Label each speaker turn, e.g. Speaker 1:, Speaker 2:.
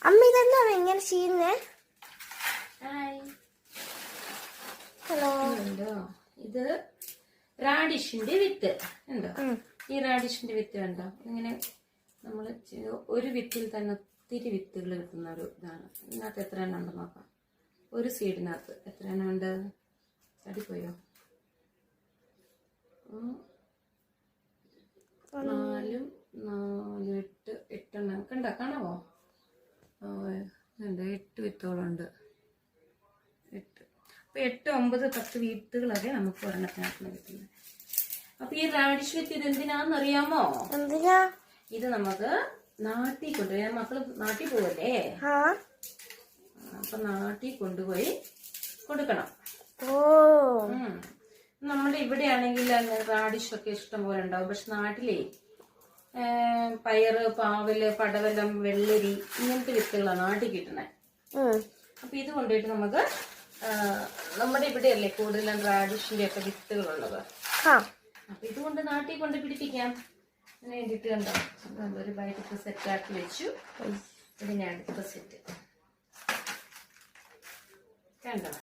Speaker 1: അമ്മ ഇതെന്താണ് ഇങ്ങനെ ചെയ്യുന്നേ? ഹലോ.
Speaker 2: ഇത് റാഡിഷിന്റെ വിത്ത് ഉണ്ടോ? ഈ റാഡിഷിന്റെ വിത്ത് കണ്ടോ? ഇങ്ങനെ നമ്മൾ ഒരു വിത്തിൽ തന്നെ ഒത്തിരി വിത്തുകൾ കിട്ടുന്ന ഒരു ഇതാണ്. ഇതിനകത്ത് എത്ര എണ്ണം ഉണ്ടെന്ന് നോക്കാം. ഒരു സീഡിനകത്ത് എത്ര എണ്ണം ഉണ്ട്? ചടിപ്പോയോ? 4 4 8 എണ്ണം കണ്ടോ? കാണാവോ? 8 വിത്തുകളുണ്ട്. 8 അപ്പൊ 8 9 10 വിത്തുകളൊക്കെ നമുക്ക് ഒരെണ്ണത്തിനകത്ത് കിട്ടുന്നത്. അപ്പൊ ഈ റാഡിഷ് വിത്ത് ഇത് എന്തിനാന്നറിയാമോ?
Speaker 1: എന്തിനാ?
Speaker 2: ഇത് നമുക്ക് നാട്ടിൽ കൊണ്ടുപോയി, മക്കള് നാട്ടിൽ പോവല്ലേ, അപ്പൊ നാട്ടിൽ കൊണ്ടുപോയി കൊടുക്കണം. നമ്മുടെ ഇവിടെ ആണെങ്കിൽ റാഡിഷൊക്കെ ഇഷ്ടം പോലെ ഉണ്ടാവും. പക്ഷെ നാട്ടിലേ പയറ്, പാവല്, പടവലം, വെള്ളരി ഇങ്ങനത്തെ വിത്തുകളാണ് നാട്ടിൽ കിട്ടുന്നത്. അപ്പൊ ഇത് കൊണ്ടുപോയിട്ട് നമുക്ക് നമ്മുടെ ഇവിടെയല്ലേ കൂടുതലും റാഡിഷിന്റെ ഒക്കെ വിത്തുകളുള്ളത്. അപ്പൊ ഇതുകൊണ്ട് നാട്ടിൽ കൊണ്ട് പിടിപ്പിക്കാം. അങ്ങനെ വേണ്ടിട്ട് കണ്ടോ, ഒരു ബൈറ്റ് സെറ്റ് ആക്കി വെച്ചു. ഇതിന് അടുത്ത സെറ്റ് കണ്ടോ.